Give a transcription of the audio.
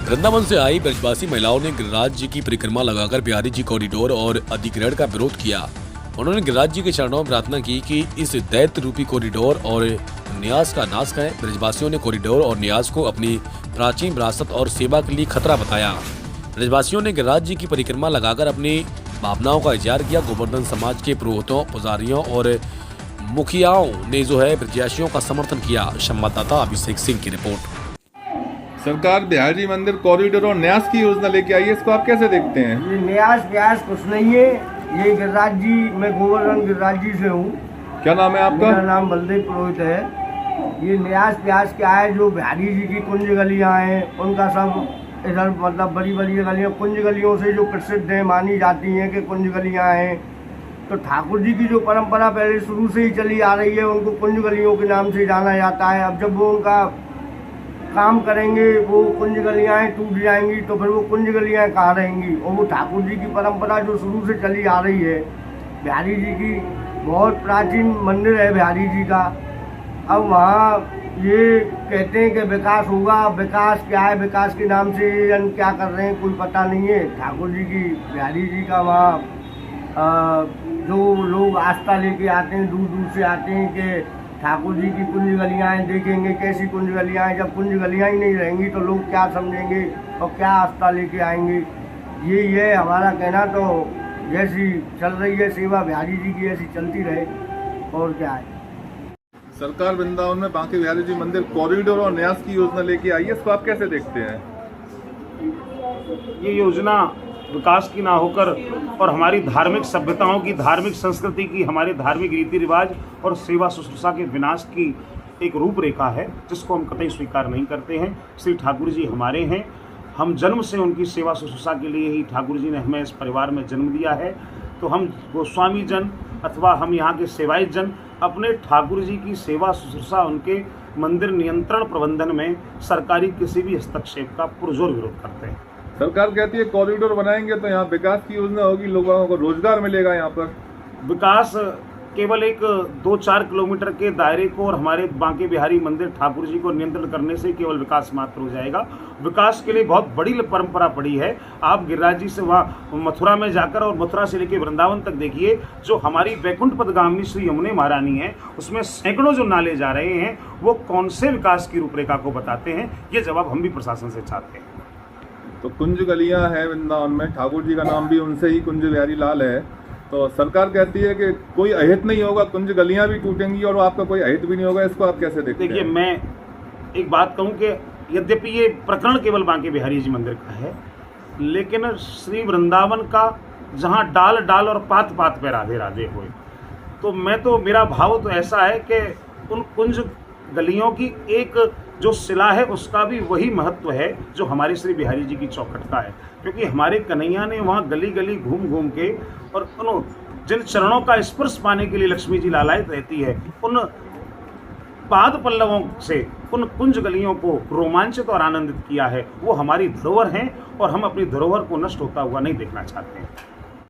वृंदावन से आई ब्रजवासी महिलाओं ने गिरिराज जी की परिक्रमा लगाकर बिहारी जी कॉरिडोर और अधिग्रहण का विरोध किया। उन्होंने गिरिराज जी के चरणों में प्रार्थना की कि इस दैत्य रूपी कॉरिडोर और न्यास का नाश करें। ब्रजवासियों ने कॉरिडोर और न्यास को अपनी प्राचीन विरासत और सेवा के लिए खतरा बताया। ब्रजवासियों ने गिरिराज जी की परिक्रमा लगाकर अपनी भावनाओं का इजहार किया। गोवर्धन समाज के पुरोहितों, पुजारियों और मुखियाओं ने ब्रजवासियों का समर्थन किया। संवाददाता अभिषेक सिंह की रिपोर्ट। सरकार बिहारी जी मंदिर कॉरिडोर और न्यास की योजना लेके आई है, इसको आप कैसे देखते हैं? ये न्यास व्यास कुछ नहीं है, ये गिरिराज जी, मैं गोवर्धन गिरिराज जी से हूँ। क्या नाम है आपका? मेरा नाम बलदेव पुरोहित है। ये न्यास व्यास क्या है, जो बिहारी जी की कुंज गलियाँ हैं उनका सब इधर मतलब बड़ी बड़ी गलियाँ कुंज गलियों से जो प्रसिद्ध है मानी जाती हैं कि कुंज गलियाँ हैं, तो ठाकुर जी की जो परंपरा पहले शुरू से ही चली आ रही है उनको कुंज गलियों के नाम से जाना जाता है। अब जब वो उनका काम करेंगे वो कुंज गलियाँ टूट जाएंगी तो फिर वो कुंज गलियाँ कहाँ रहेंगी। और वो ठाकुर जी की परंपरा जो शुरू से चली आ रही है, बिहारी जी की बहुत प्राचीन मंदिर है बिहारी जी का। अब वहाँ ये कहते हैं कि विकास होगा, विकास क्या है, विकास के नाम से ये क्या कर रहे हैं कोई पता नहीं है। ठाकुर जी की बिहारी जी का वहाँ जो लोग आस्था लेके आते हैं, दूर दूर से आते हैं कि ठाकुर जी की कुंज गलियाँ देखेंगे, कैसी कुंज गलियाँ हैं। जब कुंज गलियाँ ही नहीं रहेंगी तो लोग क्या समझेंगे और क्या आस्था लेके आएंगे। यही है हमारा कहना। तो जैसी चल रही है सेवा बिहारी जी की ऐसी चलती रहे, और क्या है। सरकार वृंदावन में बांके बिहारी जी मंदिर कॉरिडोर और न्यास की योजना लेके आई है, इसको आप कैसे देखते हैं? ये योजना विकास की ना होकर और हमारी धार्मिक सभ्यताओं की, धार्मिक संस्कृति की, हमारे धार्मिक रीति रिवाज और सेवा शुश्रूषा के विनाश की एक रूपरेखा है, जिसको हम कतई स्वीकार नहीं करते हैं। श्री ठाकुर जी हमारे हैं, हम जन्म से उनकी सेवा शुश्रूषा के लिए ही ठाकुर जी ने हमें इस परिवार में जन्म दिया है। तो हम गोस्वामी जन अथवा हम यहाँ के सेवायत जन अपने ठाकुर जी की सेवा शुश्रूषा, उनके मंदिर नियंत्रण प्रबंधन में सरकारी किसी भी हस्तक्षेप का पुरजोर विरोध करते हैं। सरकार कहती है कॉरिडोर बनाएंगे तो यहाँ विकास की योजना होगी, लोगों को रोजगार मिलेगा। यहाँ पर विकास केवल एक 2-4 किलोमीटर के दायरे को और हमारे बांके बिहारी मंदिर ठाकुर जी को नियंत्रण करने से केवल विकास मात्र हो जाएगा। विकास के लिए बहुत बड़ी परंपरा पड़ी है। आप गिरिराज जी से वहाँ मथुरा में जाकर और मथुरा से लेकर वृंदावन तक देखिए, जो हमारी वैकुंठ पदगामिनी श्री यमुने महारानी है, उसमें सैकड़ों जो नाले जा रहे हैं, वो कौन से विकास की रूपरेखा को बताते हैं? ये जवाब हम भी प्रशासन से चाहते हैं। तो कुंज गलियाँ है वृंदावन में, ठाकुर जी का नाम भी उनसे ही कुंज बिहारी लाल है, तो सरकार कहती है कि कोई अहित नहीं होगा, कुंज गलियाँ भी टूटेंगी और आपका कोई अहित भी नहीं होगा। इसको आप कैसे देखते हैं? देखिए, मैं एक बात कहूँ कि यद्यपि ये प्रकरण केवल बांके बिहारी जी मंदिर का है, लेकिन श्री वृंदावन का जहाँ डाल डाल और पात पात पे राधे राधे हुए, तो मेरा भाव तो ऐसा है कि उन कुंज गलियों की एक जो शिला है उसका भी वही महत्व है जो हमारे श्री बिहारी जी की चौखट का है। क्योंकि हमारे कन्हैया ने वहाँ गली गली घूम घूम के और उन जिन चरणों का स्पर्श पाने के लिए लक्ष्मी जी लालायित रहती है, उन पाद पल्लवों से उन कुंज गलियों को रोमांचित और आनंदित किया है। वो हमारी धरोहर हैं और हम अपनी धरोहर को नष्ट होता हुआ नहीं देखना चाहते हैं।